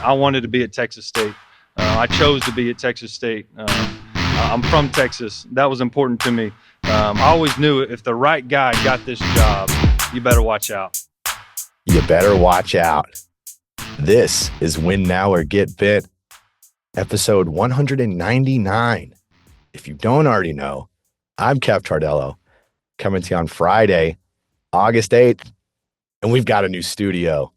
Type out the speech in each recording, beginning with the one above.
I wanted to be at Texas State. I chose to be at Texas State. I'm from Texas. That was important to me. I always knew if the right guy got this job, you better watch out. You better watch out. This is Win Now or Get Bit, episode 199. If you don't already know, I'm Kev Tardello, coming to you on Friday, August 8th, and we've got a new studio.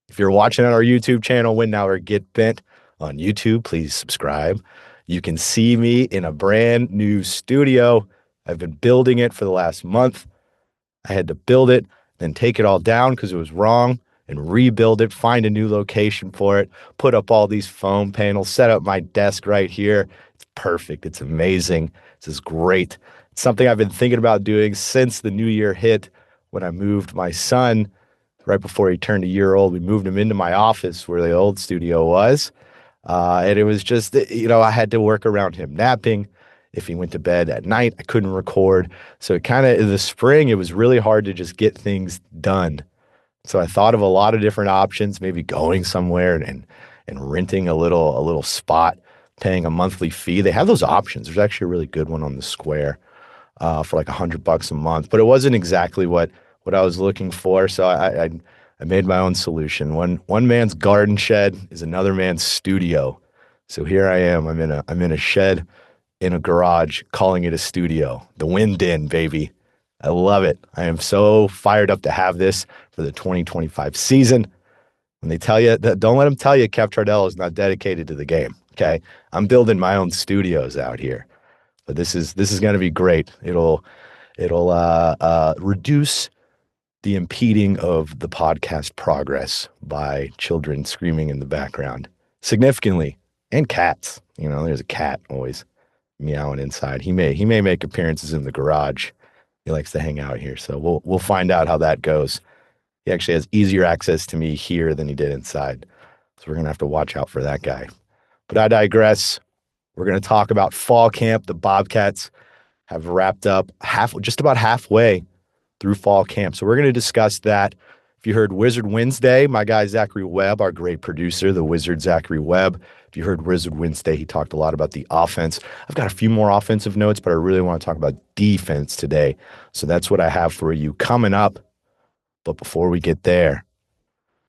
If you're watching on our YouTube channel, Win Now or Get Bent on YouTube, please subscribe. You can see me in a brand new studio. I've been building it for the last month. I had to build it, then take it all down because it was wrong, and rebuild it, find a new location for it, put up all these foam panels, set up my desk right here. It's perfect. It's amazing. This is great. It's something I've been thinking about doing since the new year hit when I moved my son right before he turned a year old. We moved him into my office where the old studio was. And it was just, I had to work around him napping. If he went to bed at night, I couldn't record. So it kind of, in the spring, it was really hard to just get things done. So I thought of a lot of different options, maybe going somewhere and renting a little spot, paying a monthly fee. They have those options. There's actually a really good one on the Square for like $100 a month, but it wasn't exactly what I was looking for. So I made my own solution. One man's garden shed is another man's studio. So here I am. I'm in a shed in a garage, calling it a studio. The wind in, baby. I love it. I am so fired up to have this for the 2025 season. When they tell you that, don't let them tell you Kev Tardello is not dedicated to the game. Okay, I'm building my own studios out here, but this is going to be great. It'll reduce the impeding of the podcast progress by children screaming in the background significantly, and cats. There's a cat always meowing inside. He may make appearances in the garage. He likes to hang out here, so we'll find out how that goes. He actually has easier access to me here than he did inside, so we're gonna have to watch out for that guy. But I digress. We're gonna talk about fall camp. The Bobcats have wrapped up just about halfway through fall camp, so we're gonna discuss that. If you heard Wizard Wednesday, my guy Zachary Webb, our great producer, the Wizard Zachary Webb. If you heard Wizard Wednesday, he talked a lot about the offense. I've got a few more offensive notes, but I really want to talk about defense today. So that's what I have for you coming up. But before we get there,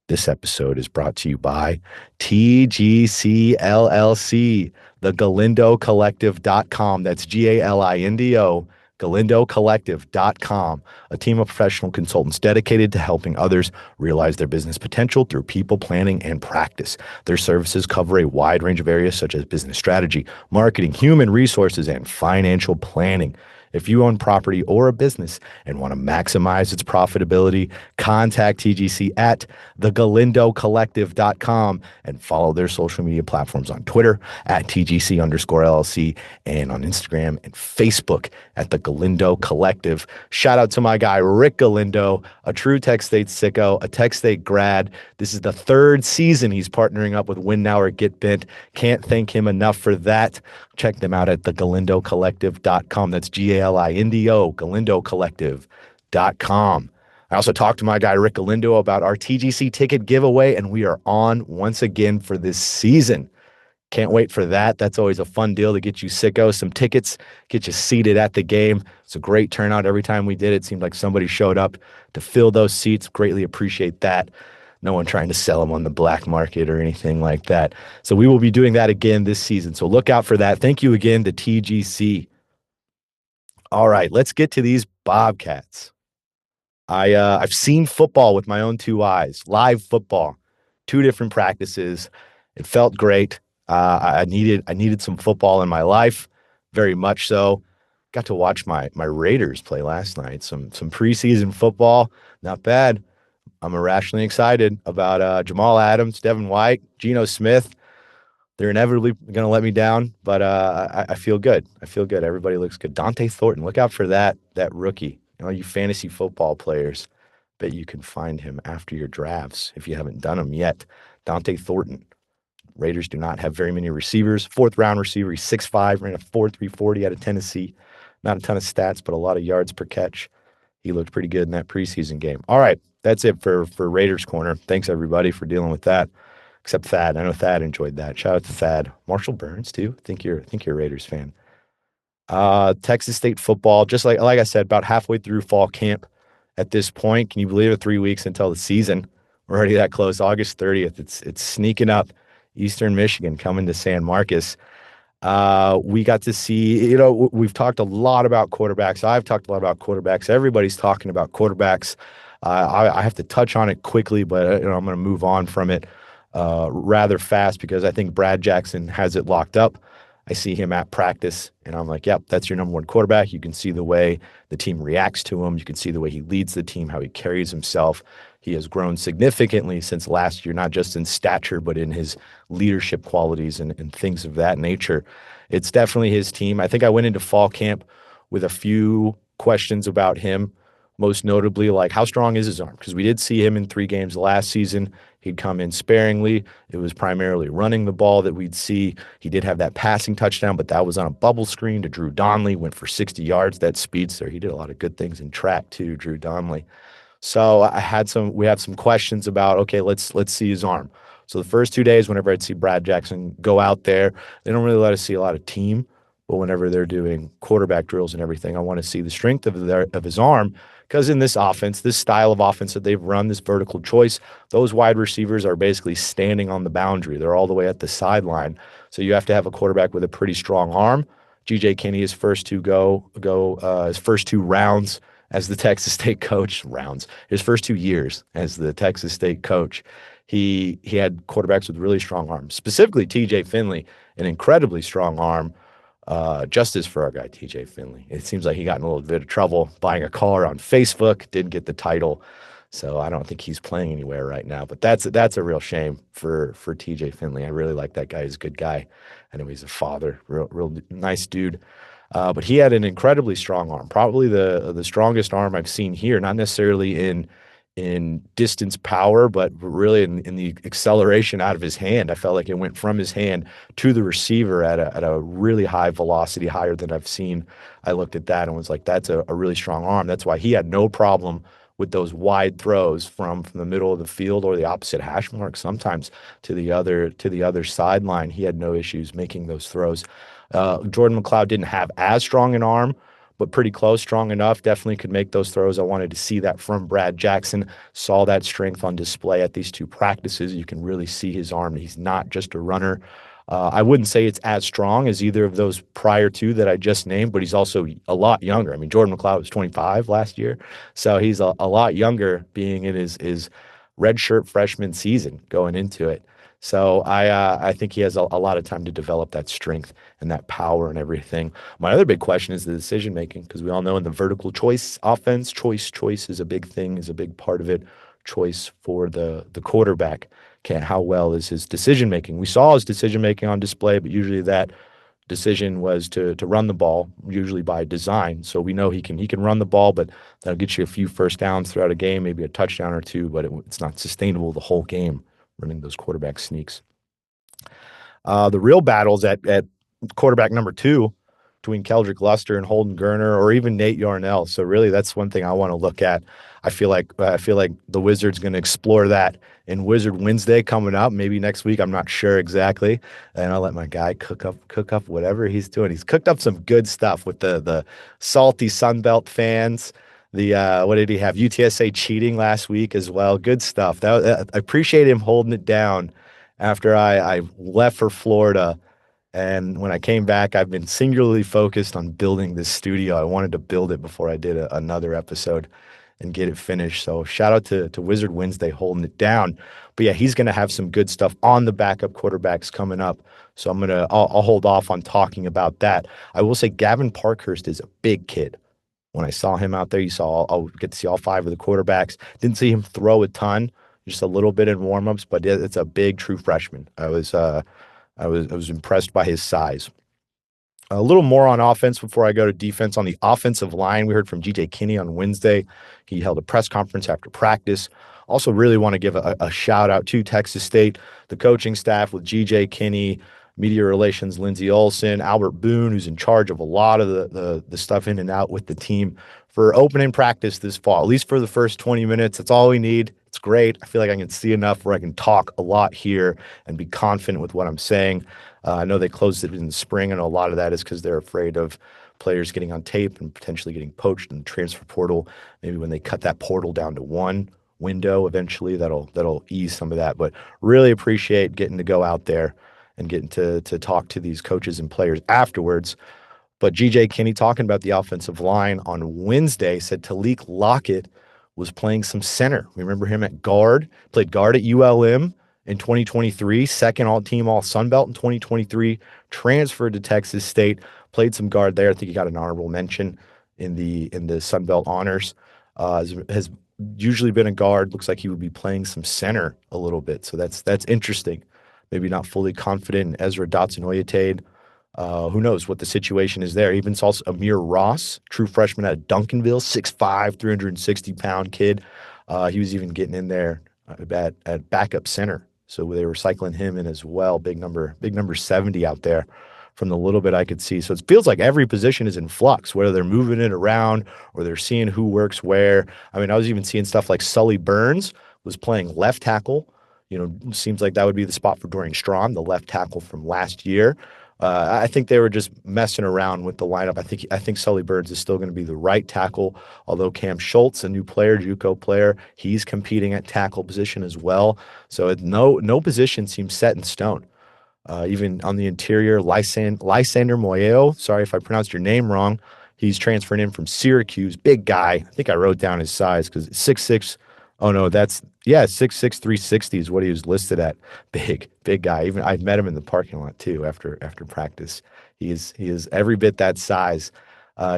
this episode is brought to you by TGC LLC, the GalindoCollective.com. That's Galindo. GalindoCollective.com, a team of professional consultants dedicated to helping others realize their business potential through people planning and practice. Their services cover a wide range of areas such as business strategy, marketing, human resources, and financial planning. If you own property or a business and want to maximize its profitability, contact TGC at thegalindocollective.com and follow their social media platforms on Twitter at TGC_LLC and on Instagram and Facebook at the Galindo Collective. Shout out to my guy, Rick Galindo, a true Tech State sicko, a Tech State grad. This is the third season he's partnering up with Win Now or Get Bent. Can't thank him enough for that. Check them out at thegalindocollective.com. That's Galindo, GalindoCollective.com. I also talked to my guy, Rick Galindo, about our TGC ticket giveaway, and we are on once again for this season. Can't wait for that. That's always a fun deal to get you sickos some tickets, get you seated at the game. It's a great turnout every time we did it. Seemed like somebody showed up to fill those seats. Greatly appreciate that. No one trying to sell them on the black market or anything like that. So we will be doing that again this season. So look out for that. Thank you again to TGC. All right, let's get to these Bobcats. I've seen football with my own two eyes, live football, 2 different practices. It felt great. I needed some football in my life, very much so. Got to watch my Raiders play last night. Some preseason football, not bad. I'm irrationally excited about Jamal Adams, Devin White, Geno Smith. They're inevitably going to let me down, but I feel good. I feel good. Everybody looks good. Dante Thornton, look out for that rookie. You fantasy football players, bet you can find him after your drafts if you haven't done them yet. Dante Thornton. Raiders do not have very many receivers. 4th-round receiver. He's 6'5", ran a 4.3 40 out of Tennessee. Not a ton of stats, but a lot of yards per catch. He looked pretty good in that preseason game. All right, that's it for Raiders Corner. Thanks, everybody, for dealing with that. except Thad. I know Thad enjoyed that. Shout out to Thad. Marshall Burns too. I think you're a Raiders fan. Texas State football, just like I said, about halfway through fall camp at this point. Can you believe it? 3 weeks until the season. We're already that close. August 30th. It's sneaking up. Eastern Michigan coming to San Marcos. We got to see, we've talked a lot about quarterbacks. I've talked a lot about quarterbacks. Everybody's talking about quarterbacks. I have to touch on it quickly, but I'm going to move on from it rather fast because I think Brad Jackson has it locked up. I see him at practice, and I'm like, yep, that's your number one quarterback. You can see the way the team reacts to him. You can see the way he leads the team, how he carries himself. He has grown significantly since last year, not just in stature, but in his leadership qualities and things of that nature. It's definitely his team. I think I went into fall camp with a few questions about him, most notably, like how strong is his arm? Because we did see him in 3 games last season. He'd come in sparingly. It was primarily running the ball that we'd see. He did have that passing touchdown, but that was on a bubble screen to Drew Donnelly, went for 60 yards. That speedster. He did a lot of good things in track too, Drew Donnelly. So we had some questions about, okay, let's see his arm. So the first 2 days, whenever I'd see Brad Jackson go out there, they don't really let us see a lot of team, but whenever they're doing quarterback drills and everything, I want to see the strength of his arm. Because in this offense, this style of offense that they've run, this vertical choice, those wide receivers are basically standing on the boundary. They're all the way at the sideline. So you have to have a quarterback with a pretty strong arm. G.J. Kinney, his first 2 his first 2 rounds as the Texas State coach, his first 2 years as the Texas State coach, he had quarterbacks with really strong arms, specifically T.J. Finley, an incredibly strong arm. Justice for our guy, T.J. Finley. It seems like he got in a little bit of trouble buying a car on Facebook, didn't get the title. So I don't think he's playing anywhere right now, but that's a real shame for T.J. Finley. I really like that guy. He's a good guy. I know he's a father, real nice dude. But he had an incredibly strong arm, probably the strongest arm I've seen here, not necessarily in distance power, but really in the acceleration out of his hand. I felt like it went from his hand to the receiver at a really high velocity, higher than I've seen. I looked at that and was like, that's a really strong arm. That's why he had no problem with those wide throws from the middle of the field or the opposite hash mark, sometimes to the other sideline. He had no issues making those throws. Jordan McLeod didn't have as strong an arm, but pretty close, strong enough, definitely could make those throws. I wanted to see that from Brad Jackson. Saw that strength on display at these 2 practices. You can really see his arm. He's not just a runner. I wouldn't say it's as strong as either of those prior 2 that I just named, but he's also a lot younger. I mean, Jordan McLeod was 25 last year, so he's a lot younger, being in his redshirt freshman season going into it. So I think he has a lot of time to develop that strength and that power and everything. My other big question is the decision making, because we all know in the vertical choice offense, choice is a big thing, is a big part of it. Choice for the quarterback. How well is his decision making? We saw his decision making on display, but usually that decision was to run the ball, usually by design. So we know he can run the ball, but that'll get you a few first downs throughout a game, maybe a touchdown or 2, but it's not sustainable the whole game, running those quarterback sneaks. The real battles at quarterback number 2 between Keldrick Luster and Holden Gerner, or even Nate Yarnell. So really, that's one thing I want to look at. I feel like the Wizards going to explore that in Wizard Wednesday coming up, maybe next week. I'm not sure exactly, and I'll let my guy cook up whatever he's doing. He's cooked up some good stuff with the salty Sunbelt fans. What did he have? UTSA cheating last week as well. Good stuff. I appreciate him holding it down after I left for Florida. And when I came back, I've been singularly focused on building this studio. I wanted to build it before I did another episode and get it finished. So shout out to Wizard Wednesday holding it down. But yeah, he's going to have some good stuff on the backup quarterbacks coming up. So I'll hold off on talking about that. I will say Gavin Parkhurst is a big kid. When I saw him out there, I'll get to see all 5 of the quarterbacks. Didn't see him throw a ton, just a little bit in warmups, but it's a big true freshman. I was impressed by his size. A little more on offense before I go to defense. On the offensive line, we heard from G.J. Kinney on Wednesday. He held a press conference after practice. Also really want to give a shout out to Texas State, the coaching staff with G.J. Kinney, media relations, Lindsey Olson, Albert Boone, who's in charge of a lot of the stuff in and out with the team, for opening practice this fall, at least for the first 20 minutes. That's all we need. It's great. I feel like I can see enough where I can talk a lot here and be confident with what I'm saying. I know they closed it in the spring, and a lot of that is because they're afraid of players getting on tape and potentially getting poached in the transfer portal. Maybe when they cut that portal down to one window eventually, that'll ease some of that. But really appreciate getting to go out there and getting to talk to these coaches and players afterwards. But GJ Kinney, talking about the offensive line on Wednesday, said Talik Lockett was playing some center. Remember him at guard, played guard at ULM in 2023, second all-team All-Sun Belt in 2023, transferred to Texas State, played some guard there. I think he got an honorable mention in the Sun Belt honors. Has usually been a guard. Looks like he would be playing some center a little bit. So that's interesting. Maybe not fully confident in Ezra Dotson-Oyatade. Who knows what the situation is there? Even saw Amir Ross, true freshman out of Duncanville, 6'5", 360-pound kid. He was even getting in there at backup center. So they were cycling him in as well. Big number 70 out there from the little bit I could see. So it feels like every position is in flux, whether they're moving it around or they're seeing who works where. I mean, I was even seeing stuff like Sully Burns was playing left tackle. Seems like that would be the spot for Dorian Strahm, the left tackle from last year. I think they were just messing around with the lineup. I think Sully Burns is still going to be the right tackle, although Cam Schultz, a new player, JUCO player, he's competing at tackle position as well. So no position seems set in stone. Even on the interior, Lysander Moyeo, sorry if I pronounced your name wrong, he's transferring in from Syracuse. Big guy. I think I wrote down his size because 6'6". Oh no, 6'6", 360 is what he was listed at. Big guy. Even I've met him in the parking lot too after practice. He is every bit that size.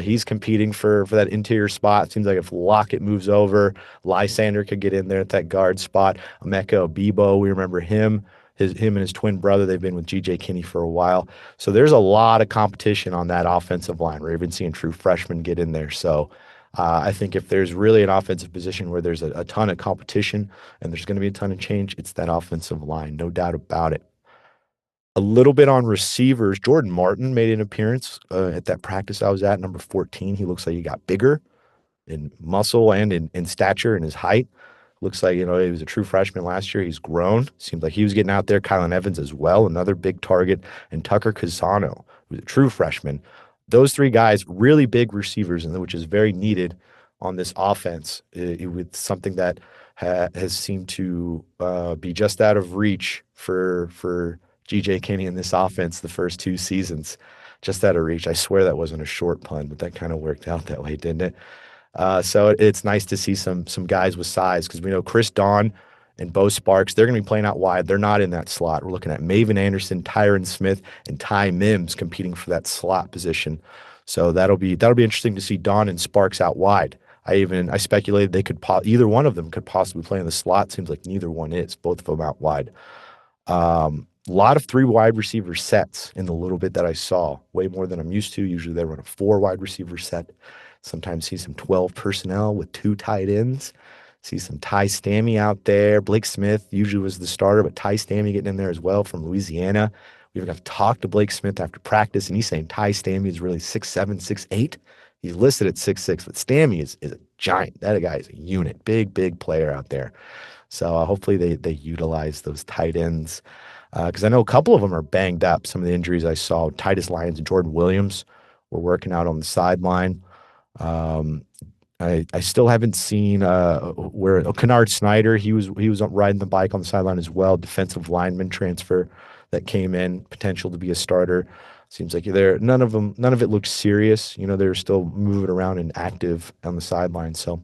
He's competing for that interior spot. Seems like if Lockett moves over, Lysander could get in there at that guard spot. Emeka Obibo, we remember him. Him and his twin brother, they've been with GJ Kinney for a while. So there's a lot of competition on that offensive line. We're even seeing true freshmen get in there. So I think if there's really an offensive position where there's a ton of competition and there's going to be a ton of change, it's that offensive line, no doubt about it. A little bit on receivers. Jordan Martin made an appearance at that practice I was at, number 14. He looks like he got bigger in muscle and in stature and his height. Looks like, he was a true freshman last year. He's grown. Seems like he was getting out there. Kylan Evans as well, another big target. And Tucker Kazano, who's a true freshman. Those three guys, really big receivers, and which is very needed on this offense with something that has seemed to be just out of reach for GJ Kinney in this offense the first two seasons. Just out of reach. I swear that wasn't a short pun, but that kind of worked out that way, didn't it? So it's nice to see some guys with size because we know Chris Don and Bo Sparks, they're going to be playing out wide. They're not in that slot. We're looking at Maven Anderson, Tyron Smith, and Ty Mims competing for that slot position. So that'll be interesting to see Don and Sparks out wide. I speculated they could either one of them could possibly play in the slot. Seems like neither one is. Both of them out wide. A lot of 3 wide receiver sets in the little bit that I saw. Way more than I'm used to. Usually they run a 4 wide receiver set. Sometimes see some 12 personnel with 2 tight ends. See some Ty Stammy out there. Blake Smith usually was the starter, but Ty Stammy getting in there as well from Louisiana. We even got to talk to Blake Smith after practice, and he's saying Ty Stammy is really 6'7", 6'8". He's listed at 6'6", but Stammy is a giant. That guy is a unit. Big player out there. So hopefully they utilize those tight ends because I know a couple of them are banged up. Some of the injuries I saw, Titus Lyons and Jordan Williams were working out on the sideline. I still haven't seen where Kennard Snyder, he was riding the bike on the sideline as well. Defensive lineman transfer that came in, potential to be a starter. Seems like none of it looked serious. They're still moving around and active on the sideline. So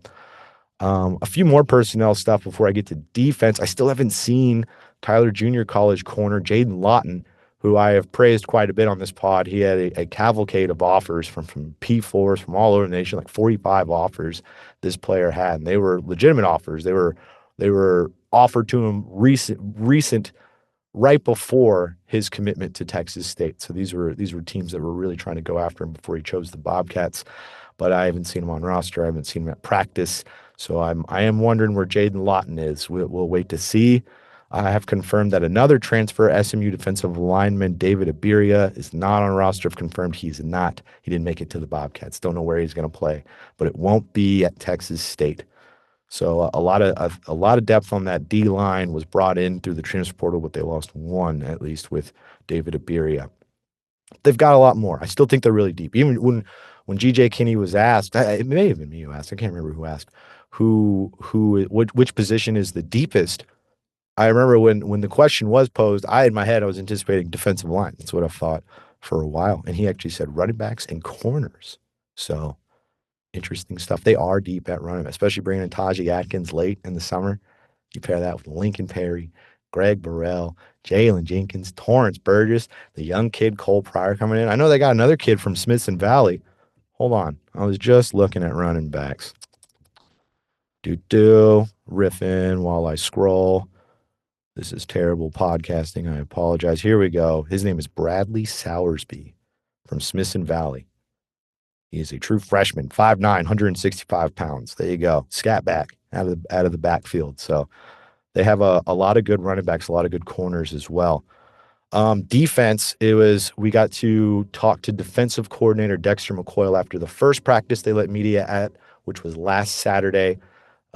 a few more personnel stuff before I get to defense. I still haven't seen Tyler Junior College corner Jaden Lawton, who I have praised quite a bit on this pod. He had a cavalcade of offers from P4s from all over the nation, like 45 offers this player had, and they were legitimate offers. They were offered to him recent right before his commitment to Texas State. So these were teams that were really trying to go after him before he chose the Bobcats. But I haven't seen him on roster. I haven't seen him at practice. So I am wondering where Jaden Lawton is. We'll wait to see. I have confirmed that another transfer, SMU defensive lineman David Abiria, is not on roster. I've confirmed he's not. He didn't make it to the Bobcats. Don't know where he's going to play, but it won't be at Texas State. So a lot of depth on that D line was brought in through the transfer portal, but they lost one at least with David Abiria. They've got a lot more. I still think they're really deep. Even when GJ Kinney was asked, it may have been me who asked. I can't remember who asked which position is the deepest. I remember when the question was posed, in my head I was anticipating defensive line. That's what I thought for a while, and he actually said running backs and corners. So interesting stuff. They are deep at running, especially bringing in Tajay Atkins late in the summer. You pair that with Lincoln Perry, Greg Burrell, Jalen Jenkins, Torrance Burgess, the young kid Cole Pryor coming in. I know they got another kid from Smithson Valley. Hold on. I was just looking at running backs. Riffing while I scroll. This is terrible podcasting. I apologize. Here we go. His name is Bradley Sowersby from Smithson Valley. He is a true freshman, 5'9", 165 pounds. There you go. Scat back out of the backfield. So they have a lot of good running backs, a lot of good corners as well. Defense, we got to talk to defensive coordinator Dexter McCoyle after the first practice they let media at, which was last Saturday.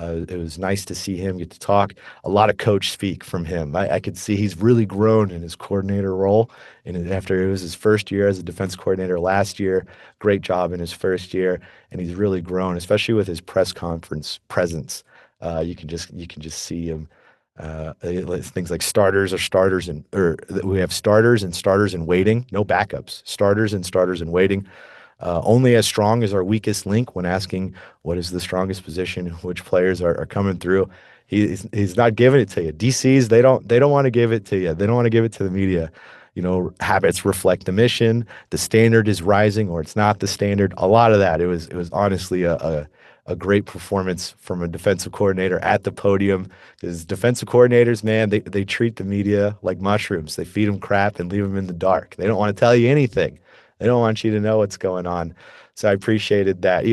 It was nice to see him get to talk. A lot of coach speak from him. I could see he's really grown in his coordinator role. And after it was his first year as a defense coordinator last year, great job in his first year, and he's really grown, especially with his press conference presence. You can just see him. Things like we have starters and starters in waiting, no backups. Starters and starters in waiting. Only as strong as our weakest link when asking what is the strongest position, which players are coming through. He's not giving it to you. DCs, they don't want to give it to you. They don't want to give it to the media. Habits reflect the mission. The standard is rising, or it's not the standard. A lot of that. It was honestly a great performance from a defensive coordinator at the podium, because defensive coordinators, man, they treat the media like mushrooms. They feed them crap and leave them in the dark. They don't want to tell you anything. They don't want you to know what's going on. So I appreciated that.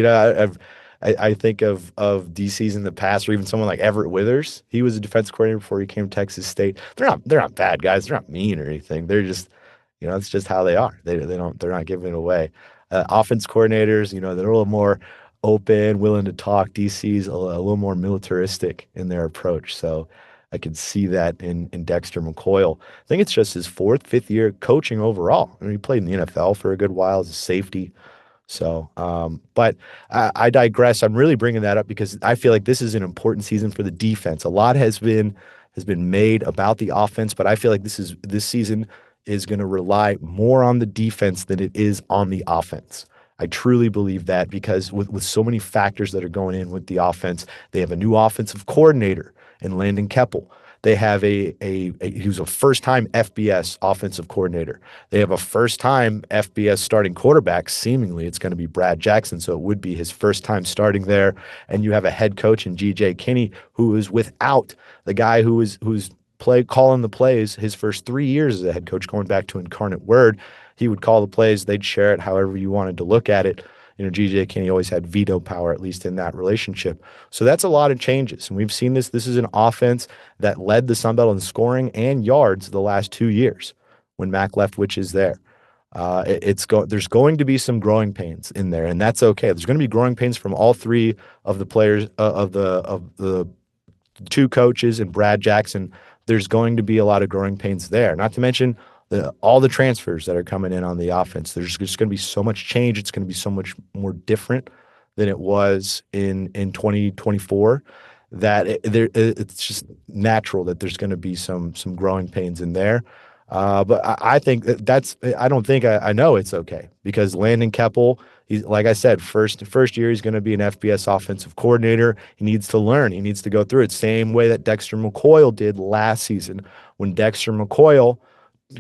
I think of DCs in the past, or even someone like Everett Withers. He was a defensive coordinator before he came to Texas State. They're not bad guys. They're not mean or anything. They're just, it's just how they are. They're not giving it away. Offense coordinators, they're a little more open, willing to talk. DC's a little more militaristic in their approach. So I could see that in Dexter McCoyle. I think it's just his fifth year coaching overall. He played in the NFL for a good while as a safety. So, but I digress. I'm really bringing that up because I feel like this is an important season for the defense. A lot has been made about the offense, but I feel like this season is going to rely more on the defense than it is on the offense. I truly believe that, because with so many factors that are going in with the offense, they have a new offensive coordinator in Landon Keppel. They have he was a first-time FBS offensive coordinator. They have a first-time FBS starting quarterback. Seemingly, it's going to be Brad Jackson, so it would be his first time starting there. And you have a head coach in G.J. Kinney, who is without the guy who's calling the plays his first 3 years as a head coach, going back to Incarnate Word. He would call the plays. They'd share it however you wanted to look at it. G.J. Kinney always had veto power, at least in that relationship. So that's a lot of changes. And we've seen this. This is an offense that led the Sun Belt in scoring and yards the last 2 years when Mac Leftwich is there. There's going to be some growing pains in there, and that's okay. There's going to be growing pains from all three of the players, of the two coaches and Brad Jackson. There's going to be a lot of growing pains there, not to mention all the transfers that are coming in on the offense. There's just going to be so much change. It's going to be so much more different than it was in 2024 that it's just natural that there's going to be some growing pains in there. But I think I know it's okay, because Landon Keppel, he's, like I said, first year he's going to be an FBS offensive coordinator. He needs to learn. He needs to go through it. Same way that Dexter McCoyle did last season. When Dexter McCoyle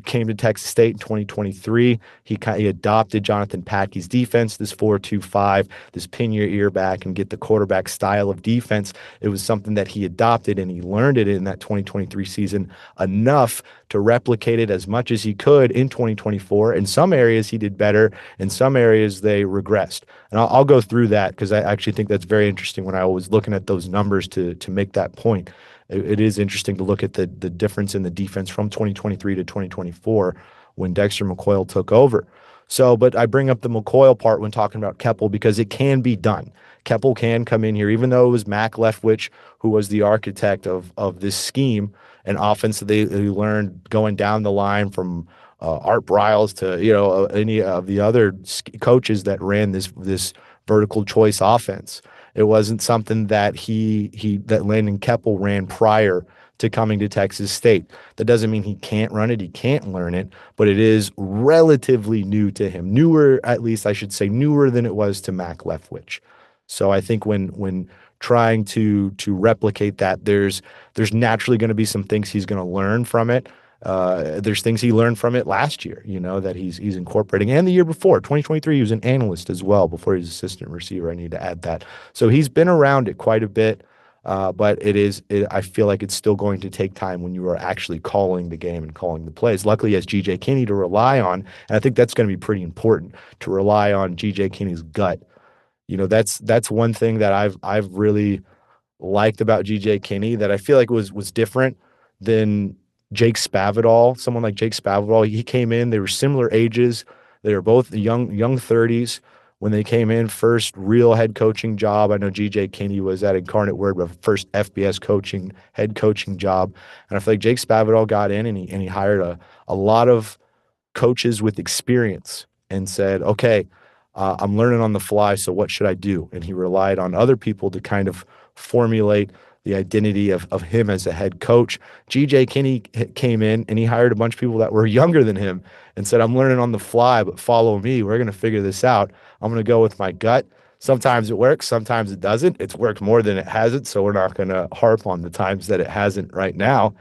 came to Texas State in 2023, he adopted Jonathan Patke's defense, this 4-2-5, this pin your ear back and get the quarterback style of defense. It was something that he adopted, and he learned it in that 2023 season enough to replicate it as much as he could in 2024. In some areas he did better. In some areas they regressed. And I'll go through that, because I actually think that's very interesting when I was looking at those numbers to make that point. It is interesting to look at the difference in the defense from 2023 to 2024 when Dexter McCoyle took over. So, but I bring up the McCoyle part when talking about Keppel because it can be done. Keppel can come in here, even though it was Mac Leftwich who was the architect of this scheme and offense that they learned going down the line from Art Briles to any of the other coaches that ran this vertical choice offense. It wasn't something that that Landon Keppel ran prior to coming to Texas State. That doesn't mean he can't run it, he can't learn it, but it is relatively new to him. Newer, at least I should say, newer than it was to Mac Leftwich. So I think when trying to replicate that, there's naturally going to be some things he's going to learn from it. There's things he learned from it last year, that he's incorporating, and the year before, 2023, he was an analyst as well before he was assistant receiver. I need to add that. So he's been around it quite a bit. But I feel like it's still going to take time when you are actually calling the game and calling the plays. Luckily, he has G.J. Kinney to rely on, and I think that's going to be pretty important to rely on G.J. Kinney's gut. That's one thing that I've really liked about G.J. Kinney that I feel like was different than Jake Spavital. Someone like Jake Spavital, he came in, they were similar ages. They were both young 30s. When they came in, first real head coaching job. I know G.J. Kinney was at Incarnate Word, but first FBS head coaching job. And I feel like Jake Spavital got in and he hired a lot of coaches with experience and said, okay, I'm learning on the fly, so what should I do? And he relied on other people to kind of formulate the identity of him as a head coach. G.J. Kinney came in and he hired a bunch of people that were younger than him and said, I'm learning on the fly, but follow me. We're going to figure this out. I'm going to go with my gut. Sometimes it works, sometimes it doesn't. It's worked more than it hasn't, so we're not going to harp on the times that it hasn't right now.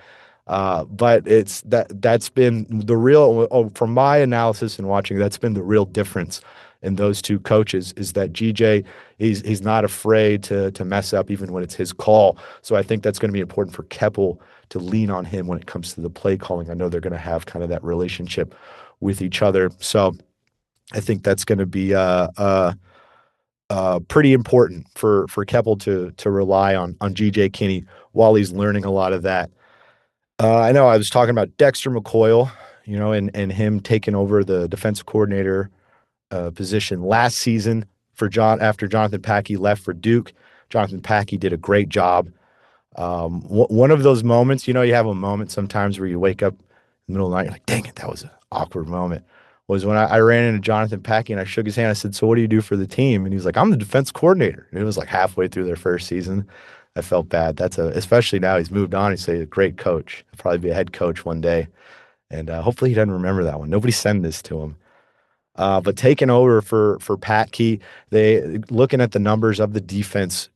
But that's been the real, from my analysis and watching, that's been the real difference in those two coaches is that GJ, he's not afraid to mess up even when it's his call. So I think that's going to be important for Keppel to lean on him when it comes to the play calling. I know they're going to have kind of that relationship with each other. So I think that's going to be pretty important for Keppel to rely on GJ Kinney while he's learning a lot of that. I know I was talking about Dexter McCoyle, and him taking over the defensive coordinator position last season after Jonathan Packey left for Duke. Jonathan Packey did a great job. One of those moments, you have a moment sometimes where you wake up in the middle of the night, you're like, dang it, that was an awkward moment, was when I ran into Jonathan Packey and I shook his hand. I said, so what do you do for the team? And he was like, I'm the defense coordinator. And it was like halfway through their first season. I felt bad. Especially now he's moved on. He's a great coach. He'll probably be a head coach one day. And hopefully he doesn't remember that one. Nobody send this to him. But taking over for Pat Key, they looking at the numbers of the defense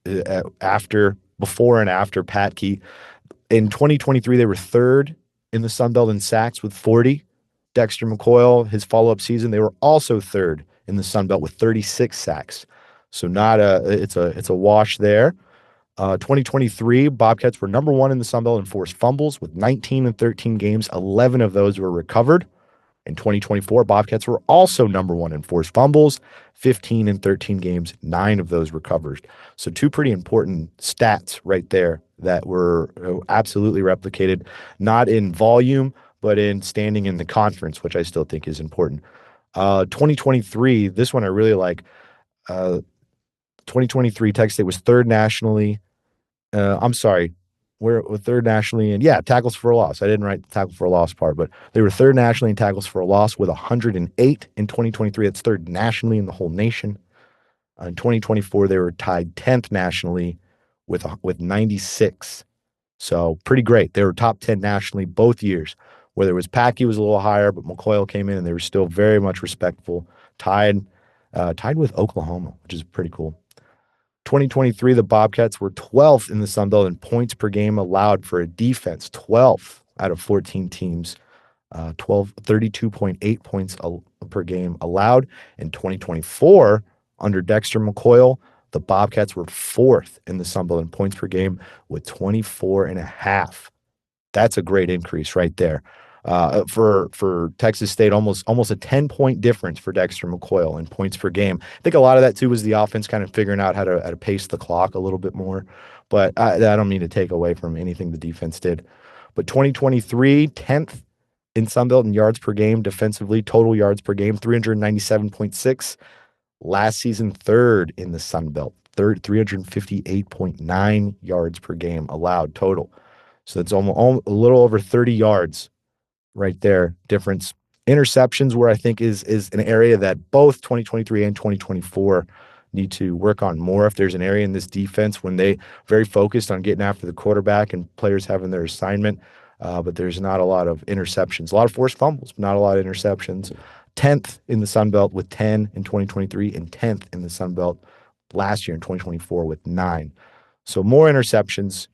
before and after Pat Key. In 2023, they were third in the Sun Belt in sacks with 40. Dexter McCoyle, his follow-up season, they were also third in the Sun Belt with 36 sacks. So it's a wash there. 2023, Bobcats were number one in the Sun Belt in forced fumbles with 19 and 13 games. 11 of those were recovered. In 2024, Bobcats were also number one in forced fumbles, 15 and 13 games, 9 of those recovered. So two pretty important stats right there that were absolutely replicated, not in volume, but in standing in the conference, which I still think is important. 2023, this one I really like. 2023, Texas State was third nationally. I'm sorry, we're third nationally in, tackles for a loss. I didn't write the tackle for a loss part, but they were third nationally in tackles for a loss with 108 in 2023. That's third nationally in the whole nation. In 2024, they were tied 10th nationally with 96. So pretty great. They were top 10 nationally both years. Whether it was Packey was a little higher, but McCoyle came in and they were still very much respectful. Tied with Oklahoma, which is pretty cool. 2023, the Bobcats were 12th in the Sun Belt in points per game allowed for a defense, 12th out of 14 teams, 32.8 points per game allowed. In 2024, under Dexter McCoyle, the Bobcats were 4th in the Sun Belt in points per game with 24.5. That's a great increase right there. For Texas State, almost a 10-point difference for Dexter McCoyle in points per game. I think a lot of that too was the offense kind of figuring out how to pace the clock a little bit more. But I don't mean to take away from anything the defense did. But 2023, 10th in Sunbelt in yards per game defensively, total yards per game, 397.6. Last season, third in the Sunbelt, 358.9 yards per game allowed total. So that's almost a little over 30 yards right there difference. Interceptions, where I think is an area that both 2023 and 2024 need to work on more. If there's an area in this defense when they very focused on getting after the quarterback and players having their assignment, but there's not a lot of interceptions. A lot of forced fumbles, but not a lot of interceptions. 10th in the Sun Belt with 10 in 2023 and 10th in the Sun Belt last year in 2024 with 9. So more interceptions,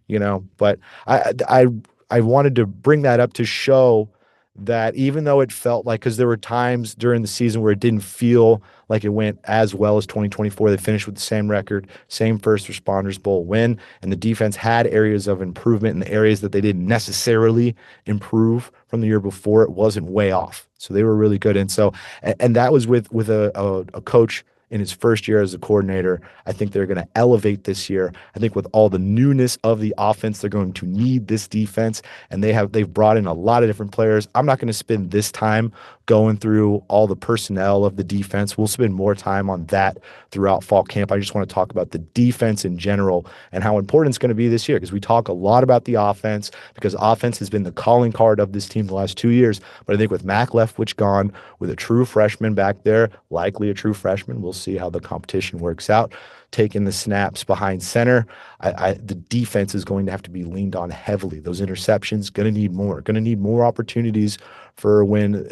but I wanted to bring that up to show that even though it felt like, because there were times during the season where it didn't feel like it went as well as 2024, they finished with the same record, same First Responders Bowl win, and the defense had areas of improvement in the areas that they didn't necessarily improve from the year before. It wasn't way off. So they were really good. And so, and that was with a coach in his first year as a coordinator. I think they're going to elevate this year. I think with all the newness of the offense, they're going to need this defense, and they've brought in a lot of different players. I'm not going to spend this time going through all the personnel of the defense. We'll spend more time on that throughout fall camp. I just want to talk about the defense in general and how important it's going to be this year, because we talk a lot about the offense, because offense has been the calling card of this team the last 2 years. But I think with Mac Leftwich gone, with a true freshman back there, likely a true freshman, we'll see how the competition works out, taking the snaps behind center, the defense is going to have to be leaned on heavily. Those interceptions, going to need more opportunities for when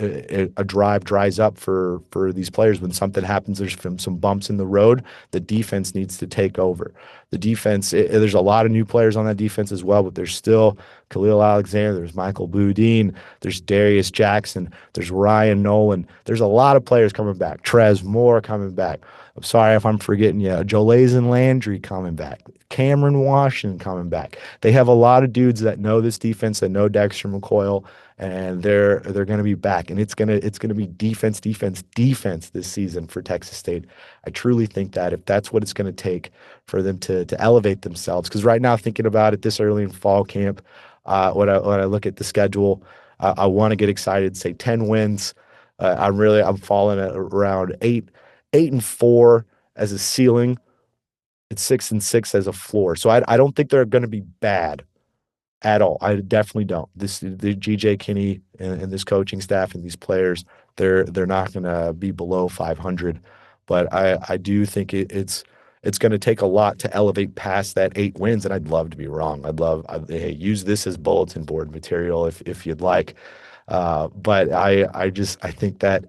a drive dries up for these players. When something happens, there's some bumps in the road, the defense needs to take over. The defense, there's a lot of new players on that defense as well, but there's still Khalil Alexander, there's Michael Boudin, there's Darius Jackson, there's Ryan Nolan. There's a lot of players coming back. Trez Moore coming back. I'm sorry if I'm forgetting you. Jolazin Landry coming back. Cameron Washington coming back. They have a lot of dudes that know this defense, that know Dexter McCoyle, and they're going to be back. And it's gonna be defense this season for Texas State. I truly think that if that's what it's going to take for them to elevate themselves, because right now, thinking about it this early in fall camp, when I look at the schedule, I want to get excited. Say 10 wins. I'm falling at around 8-4 as a ceiling. It's 6-6 as a floor. So I don't think they're going to be bad at all. I definitely don't. The GJ Kinney and this coaching staff and these players, they're not going to be below 500. But I do think it's going to take a lot to elevate past that 8 wins, and I'd love to be wrong. Hey, use this as bulletin board material if you'd like. But I think that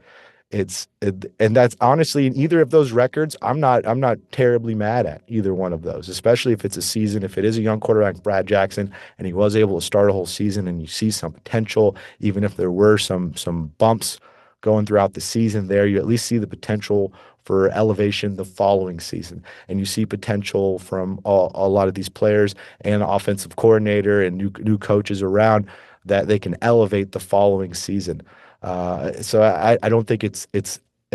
and that's honestly, in either of those records, I'm not terribly mad at either one of those, especially if it's a season, if it is a young quarterback, Brad Jackson, and he was able to start a whole season, and you see some potential, even if there were some bumps going throughout the season there, you at least see the potential for elevation the following season. And you see potential from a lot of these players and offensive coordinator and new coaches around that they can elevate the following season. So I don't think it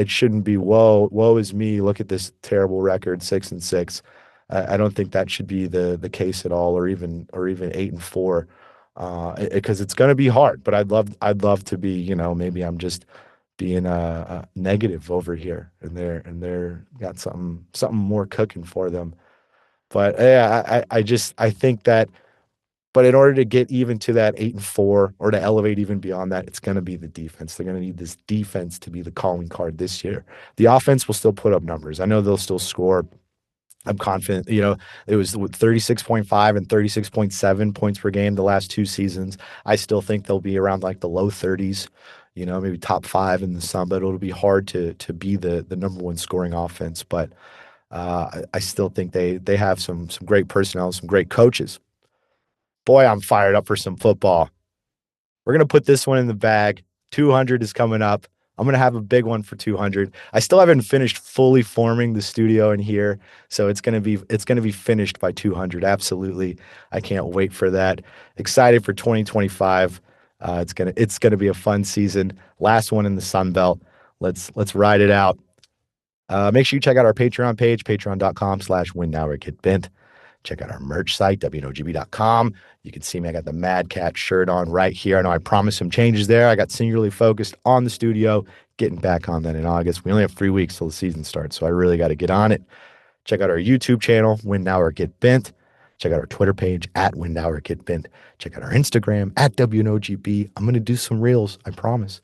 shouldn't be woe is me, look at this terrible record, 6-6. I don't think that should be the case at all, or even 8-4, because it's going to be hard. But I'd love to be, maybe I'm just being negative over here, and they're got something more cooking for them. But yeah, I think that. But in order to get even to that 8-4, or to elevate even beyond that, it's going to be the defense. They're going to need this defense to be the calling card this year. The offense will still put up numbers. I know they'll still score. I'm confident. It was 36.5 and 36.7 points per game the last 2 seasons. I still think they'll be around like the low 30s. Maybe top 5 in the Sun, but it'll be hard to be the number 1 scoring offense. But I still think they have some great personnel, some great coaches. Boy, I'm fired up for some football. We're going to put this one in the bag. 200 is coming up. I'm going to have a big one for 200. I still haven't finished fully forming the studio in here, so it's going to be finished by 200. Absolutely. I can't wait for that. Excited for 2025. It's going to be a fun season. Last one in the Sun Belt. Let's ride it out. Make sure you check out our Patreon page, patreon.com/winnnoworgetbent. Check out our merch site, WNOGB.com. You can see me. I got the Mad Cat shirt on right here. I know I promised some changes there. I got singularly focused on the studio, getting back on that in August. We only have 3 weeks till the season starts, so I really got to get on it. Check out our YouTube channel, Win Now or Get Bent. Check out our Twitter page, @Win Now or Get Bent. Check out our Instagram, @WNOGB. I'm going to do some reels, I promise.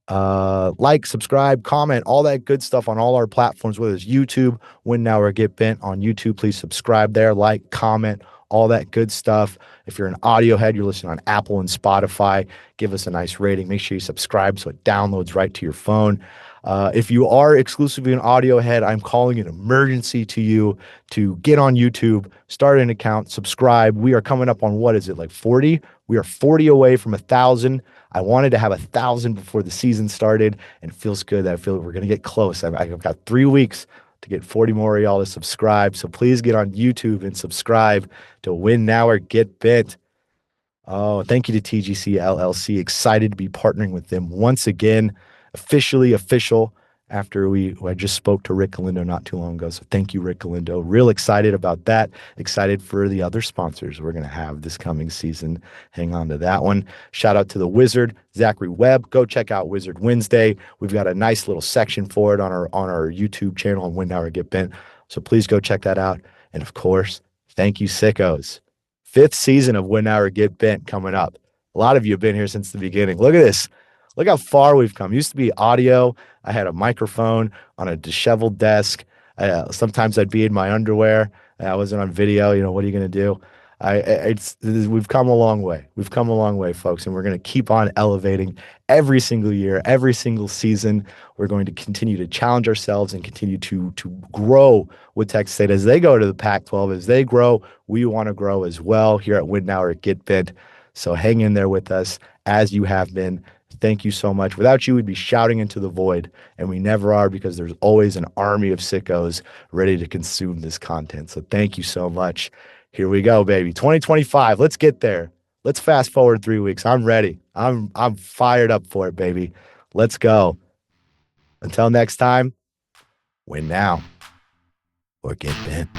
Like, subscribe, comment, all that good stuff on all our platforms, whether it's YouTube, Win Now or Get Bent on YouTube. Please subscribe there, like, comment, all that good stuff. If you're an audio head, you're listening on Apple and Spotify, give us a nice rating. Make sure you subscribe so it downloads right to your phone. If you are exclusively an audio head, I'm calling an emergency to you to get on YouTube, start an account, subscribe. We are coming up on, what is it, like 40? We are 40 away from 1,000. I wanted to have 1,000 before the season started, and it feels good that I feel we're going to get close. I've got 3 weeks to get 40 more of y'all to subscribe. So please get on YouTube and subscribe to Win Now or Get Bent. Oh, thank you to TGC LLC. Excited to be partnering with them once again, officially official, after I just spoke to Rick Galindo not too long ago. So thank you, Rick Galindo. Real excited about that. Excited for the other sponsors we're going to have this coming season. Hang on to that one. Shout out to the Wizard, Zachary Webb. Go check out Wizard Wednesday. We've got a nice little section for it on our YouTube channel on Win Now or Get Bent. So please go check that out. And of course, thank you, sickos. 5th season of Win Now or Get Bent coming up. A lot of you have been here since the beginning. Look at this. Look how far we've come. Used to be audio. I had a microphone on a disheveled desk. Sometimes I'd be in my underwear. I wasn't on video. You know, what are you going to do? We've come a long way. We've come a long way, folks, and we're going to keep on elevating every single year, every single season. We're going to continue to challenge ourselves and continue to grow with Texas State as they go to the Pac-12. As they grow, we want to grow as well here at Win Now or Get Bent. So hang in there with us as you have been. Thank you so much. Without you, we'd be shouting into the void, and we never are, because there's always an army of sickos ready to consume this content. So thank you so much. Here we go, baby. 2025. Let's get there. Let's fast forward 3 weeks. I'm ready. I'm fired up for it, baby. Let's go. Until next time, Win Now or Get Bent.